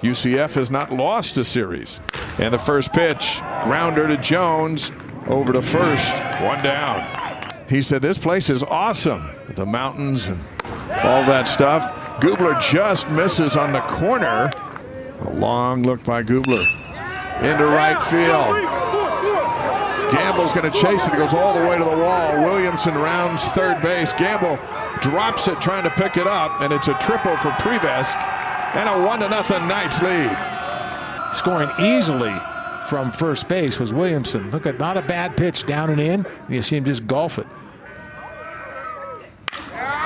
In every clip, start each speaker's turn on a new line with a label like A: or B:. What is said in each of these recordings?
A: UCF has not lost a series. And the first pitch, grounder to Jones, over to first, one down. He said this place is awesome. The mountains and all that stuff. Gubler just misses on the corner. A long look by Gubler into right field. Gamble's going to chase it. It goes all the way to the wall. Williamson rounds third base. Gamble drops it trying to pick it up, and it's a triple for Prevesk and a 1-0 Knights lead.
B: Scoring easily from first base was Williamson. Look at, not a bad pitch down and in, and you see him just golf it.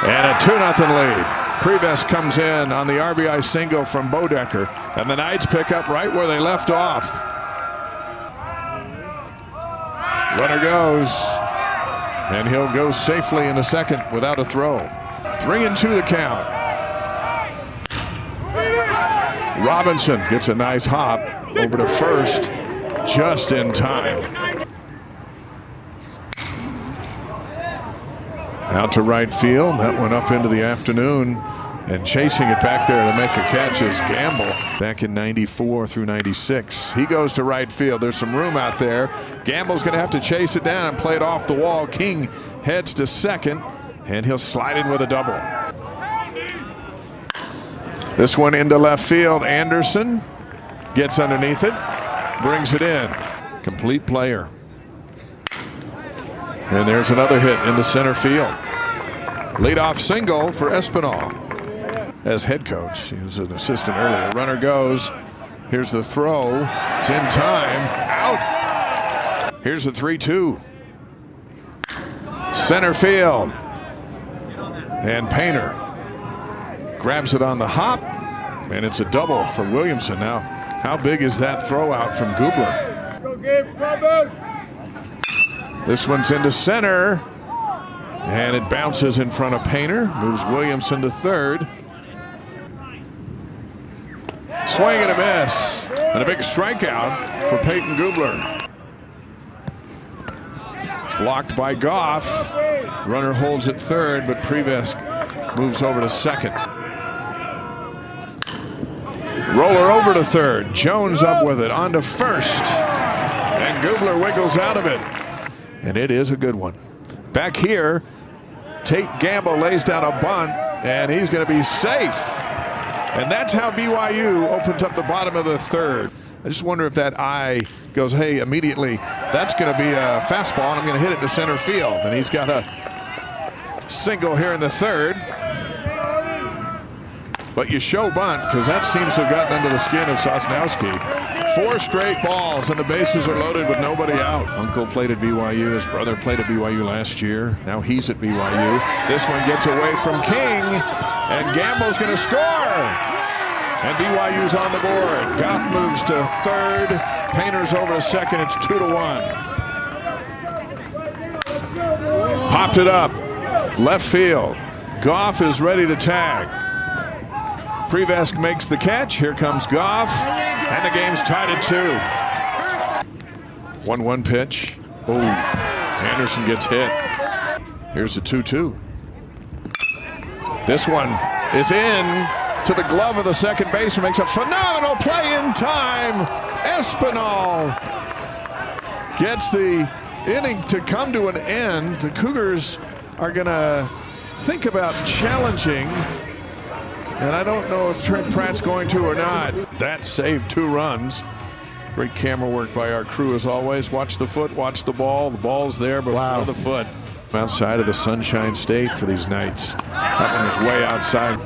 A: And a 2-0 lead. Prevesk comes in on the RBI single from Bodecker, and the Knights pick up right where they left off. Runner goes, and he'll go safely in the second without a throw. 3-2 the count. Robinson gets a nice hop over to first just in time. Out to right field. That went up into the afternoon, and chasing it back there to make a catch is Gamble back in 94 through 96. He goes to right field. There's some room out there. Gamble's going to have to chase it down and play it off the wall. King heads to second, and he'll slide in with a double. This one into left field. Anderson gets underneath it, brings it in. Complete player. And there's another hit into center field. Leadoff single for Espinal as head coach. He was an assistant earlier. Runner goes. Here's the throw. It's in time. Out. Here's the 3-2. Center field. And Painter grabs it on the hop, and it's a double for Williamson. Now, how big is that throw out from Gubler? This one's into center, and it bounces in front of Painter. Moves Williamson to third. Swing and a miss, and a big strikeout for Peyton Gubler. Blocked by Goff. Runner holds at third, but Prevesk moves over to second. Roller over to third. Jones up with it, on to first, and Gubler wiggles out of it. And it is a good one. Back here, Tate Gamble lays down a bunt, and he's going to be safe. And that's how BYU opens up the bottom of the third. I just wonder if that eye goes, hey, immediately, that's going to be a fastball, and I'm going to hit it to center field. And he's got a single here in the third. But you show bunt, because that seems to have gotten under the skin of Sosnowski. 4 straight balls, and the bases are loaded with nobody out. Uncle played at BYU. His brother played at BYU last year. Now he's at BYU. This one gets away from King, and Gamble's going to score. And BYU's on the board. Goff moves to third. Painter's over to second. It's 2-1. Popped it up. Left field. Goff is ready to tag. Prevesk makes the catch. Here comes Goff, and the game's tied at 2. 1-1 pitch. Oh, Anderson gets hit. Here's the 2-2. This one is in to the glove of the second baseman. Makes a phenomenal play in time. Espinal gets the inning to come to an end. The Cougars are going to think about challenging. And I don't know if Trent Pratt's going to or not. That saved 2 runs. Great camera work by our crew as always. Watch the foot, watch the ball. The ball's there, but wow, the foot. Outside of the Sunshine State for these Knights. That one was way outside.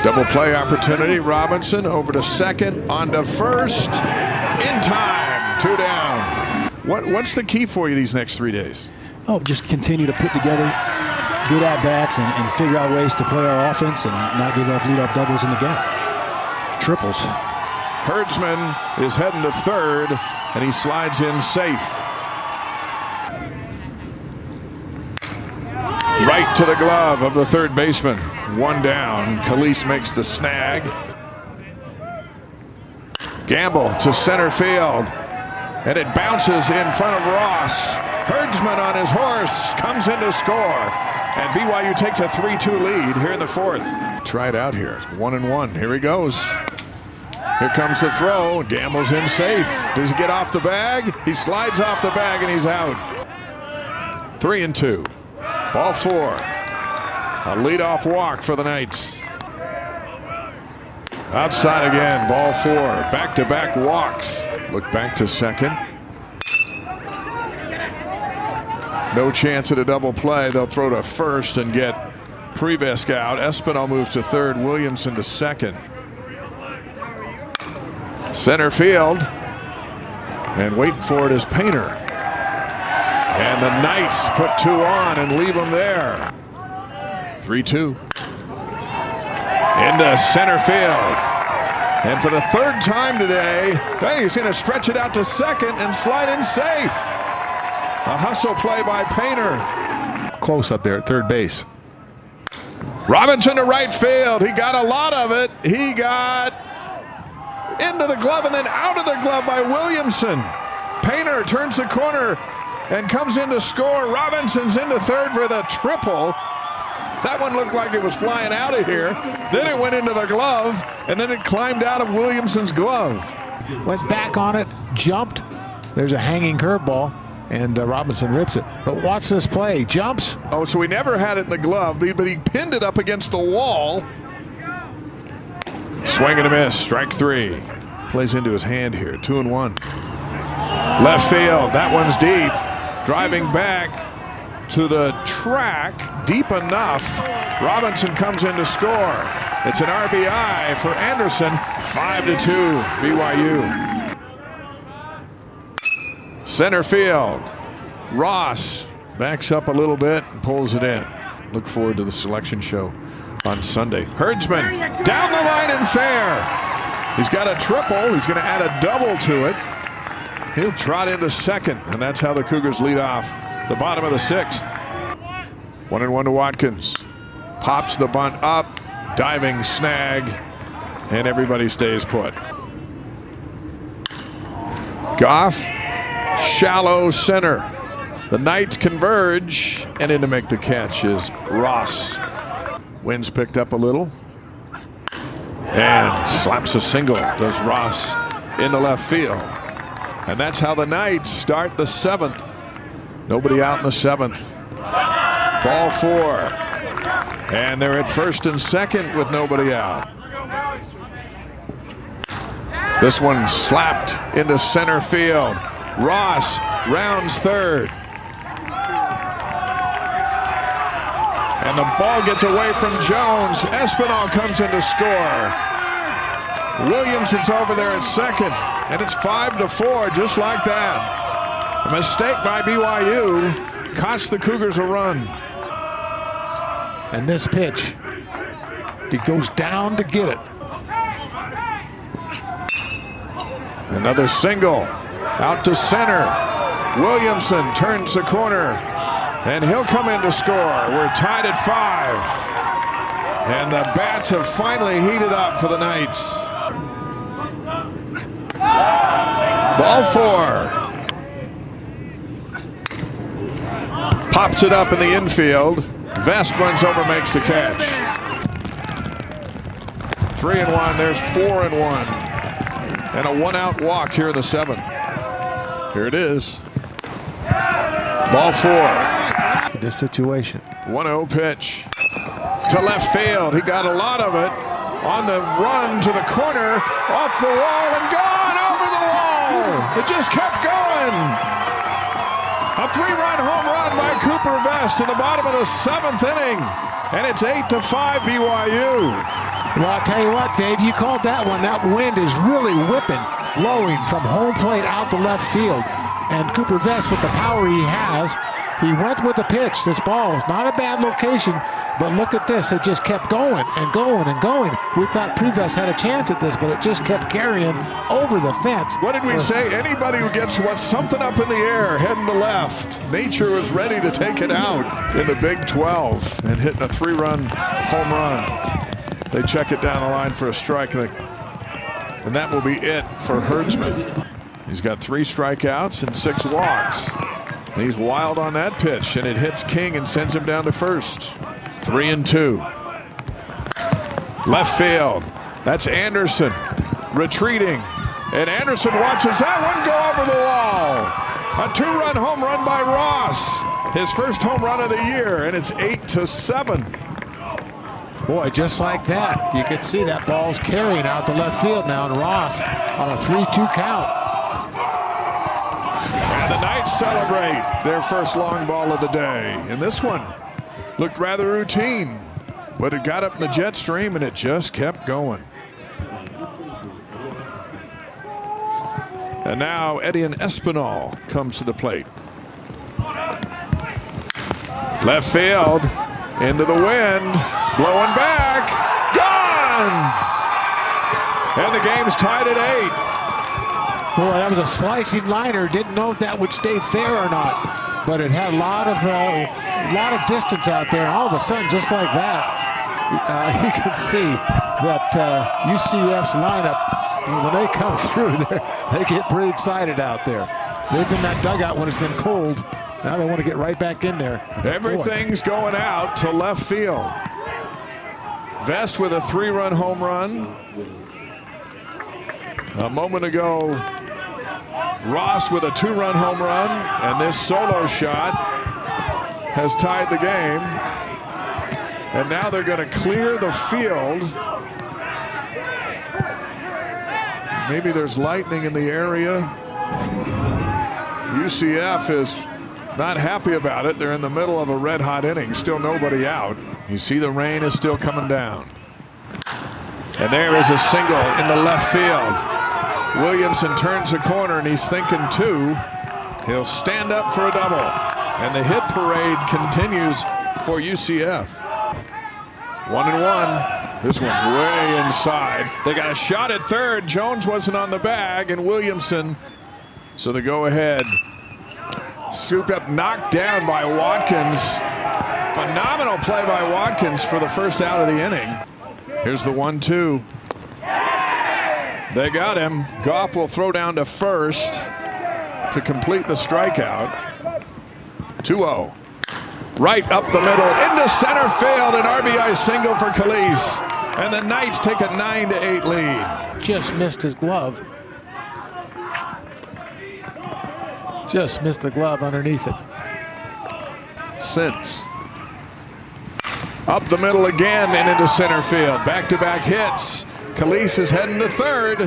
A: Double play opportunity. Robinson over to second, on to first. In time, 2 down. What's the key for you these next 3 days?
C: Oh, just continue to put together good at-bats and figure out ways to play our offense and not give off leadoff doubles in the gap. Triples.
A: Herdsman is heading to third, and he slides in safe. Right to the glove of the third baseman. 1 down. Calise makes the snag. Gamble to center field, and it bounces in front of Ross. Herdsman on his horse comes in to score. And BYU takes a 3-2 lead here in the fourth. Try it out here. 1-1. Here he goes. Here comes the throw. Gambles in safe. Does he get off the bag? He slides off the bag and he's out. 3-2. Ball 4. A leadoff walk for the Knights. Outside again. Ball 4. Back-to-back walks. Look back to second. No chance at a double play. They'll throw to first and get Prevesk out. Espinal moves to third. Williamson to second. Center field. And waiting for it is Painter. And the Knights put 2 on and leave them there. 3-2. Into center field. And for the third time today, he's going to stretch it out to second and slide in safe. A hustle play by Painter.
B: Close up there at third base.
A: Robinson to right field. He got a lot of it. He got into the glove and then out of the glove by Williamson. Painter turns the corner and comes in to score. Robinson's into third for the triple. That one looked like it was flying out of here. Then it went into the glove, and then it climbed out of Williamson's glove.
B: Went back on it, jumped. There's a hanging curveball, and Robinson rips it. But watch this play. Jumps.
A: Oh, so he never had it in the glove, but he pinned it up against the wall. Swing and a miss. Strike 3. Plays into his hand here. 2-1. Left field. That one's deep. Driving back to the track, deep enough. Robinson comes in to score. It's an RBI for Anderson. 5-2 BYU. Center field. Ross backs up a little bit and pulls it in. Look forward to the selection show on Sunday. Herdsman down the line and fair. He's got a triple. He's going to add a double to it. He'll trot into second, and that's how the Cougars lead off the bottom of the 6th. 1-1 to Watkins. Pops the bunt up. Diving snag. And everybody stays put. Goff. Shallow center. The Knights converge. And in to make the catch is Ross. Wind's picked up a little. And slaps a single. Does Ross into left field. And that's how the Knights start the 7th. Nobody out in the 7th. Ball 4. And they're at first and second with nobody out. This one slapped into center field. Ross rounds third. And the ball gets away from Jones. Espinal comes in to score. Williamson's over there at second. And it's 5-4, just like that. A mistake by BYU cost the Cougars a run.
B: And this pitch, he goes down to get it.
A: Another single out to center. Williamson turns the corner, and he'll come in to score. We're tied at 5. And the bats have finally heated up for the Knights. Ball 4. Pops it up in the infield. Vest runs over, makes the catch. 3-1. There's 4-1. And a 1-out walk here in the 7th. Here it is. Ball 4.
B: This situation.
A: 1-0 pitch to left field. He got a lot of it on the run to the corner, off the wall and gone over the wall. It just kept going. A 3-run home run by Cooper Vest in the bottom of the 7th inning. And it's 8-5 BYU.
B: Well, I'll tell you what, Dave, you called that one. That wind is really whipping, blowing from home plate out to left field. And Cooper Vest, with the power he has, he went with the pitch. This ball is not a bad location, but look at this. It just kept going and going and going. We thought Prevesk had a chance at this, but it just kept carrying over the fence.
A: What did we say? Anybody who gets something up in the air heading to left, nature was ready to take it out in the Big 12 and hitting a 3-run home run. They check it down the line for a strike, and that will be it for Herdsman. He's got 3 strikeouts and 6 walks. He's wild on that pitch, and it hits King and sends him down to first. 3-2. Left field. That's Anderson retreating. And Anderson watches that one go over the wall. A 2-run home run by Ross. His first home run of the year, and it's 8-7.
B: Boy, just like that. You can see that ball's carrying out the left field now, and Ross on a 3-2 count.
A: And the Knights celebrate their first long ball of the day. And this one looked rather routine, but it got up in the jet stream and it just kept going. And now Edian Espinal comes to the plate. Left field, into the wind, blowing back, gone! And the game's tied at 8.
B: Boy, that was a slicing liner. Didn't know if that would stay fair or not, but it had a lot of distance out there. And all of a sudden, just like that, you can see that UCF's lineup, when they come through, they get pretty excited out there. They've been in that dugout when it's been cold. Now they want to get right back in there.
A: Everything's going out to left field. Vest with a 3-run home run. A moment ago, Ross with a 2-run home run, and this solo shot has tied the game. And now they're going to clear the field. Maybe there's lightning in the area. UCF is not happy about it. They're in the middle of a red-hot inning. Still nobody out. You see the rain is still coming down. And there is a single in the left field. Williamson turns the corner, and he's thinking 2. He'll stand up for a double. And the hit parade continues for UCF. 1-1. This one's way inside. They got a shot at third. Jones wasn't on the bag, and Williamson. So the go-ahead. Scooped up, knocked down by Watkins. Phenomenal play by Watkins for the first out of the inning. Here's the 1-2. They got him. Goff will throw down to first to complete the strikeout. 2-0. Right up the middle, into center field, an RBI single for Calise. And the Knights take a 9-8 lead.
B: Just missed his glove. Just missed the glove underneath it.
A: Since. Up the middle again and into center field. Back-to-back hits. Calise is heading to third.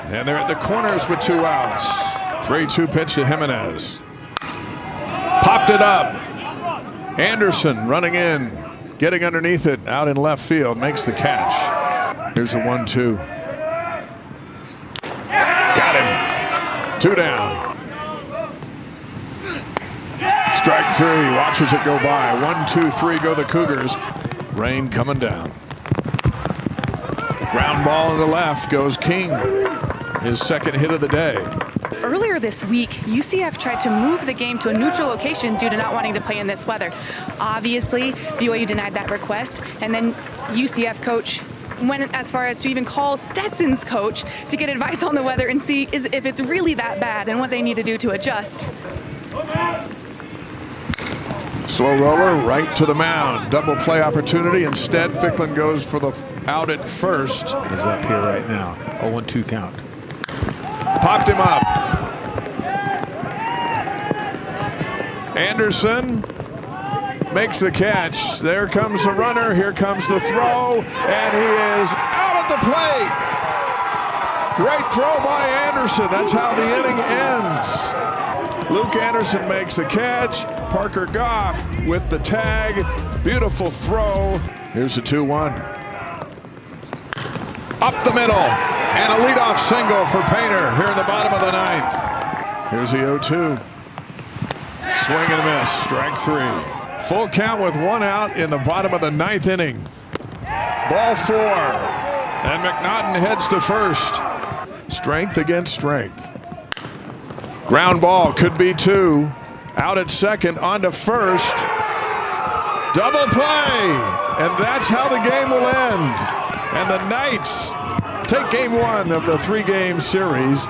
A: And they're at the corners with 2 outs. 3-2 pitch to Jimenez. Popped it up. Anderson running in. Getting underneath it out in left field. Makes the catch. Here's the 1-2. Got him. 2 down. Strike 3. Watches it go by. 1-2-3 go the Cougars. Rain coming down. Ground ball in the left goes King. His second hit of the day.
D: Earlier this week, UCF tried to move the game to a neutral location due to not wanting to play in this weather. Obviously, BYU denied that request, and then UCF coach went as far as to even call Stetson's coach to get advice on the weather and see if it's really that bad and what they need to do to adjust.
A: Slow roller right to the mound. Double play opportunity. Instead, Ficklin goes for the out at first.
B: Is up here right now. 0-2 count.
A: Popped him up. Anderson makes the catch. There comes the runner. Here comes the throw. And he is out at the plate. Great throw by Anderson. That's how the inning ends. Luke Anderson makes the catch. Parker Goff with the tag. Beautiful throw. Here's the 2-1. Up the middle. And a leadoff single for Painter here in the bottom of the 9th. Here's the 0-2. Swing and a miss. Strike 3. Full count with 1 out in the bottom of the 9th inning. Ball 4. And McNaughton heads to first. Strength against strength. Ground ball could be 2. Out at second, on to first. Double play. And that's how the game will end. And the Knights take game 1 of the 3-game series.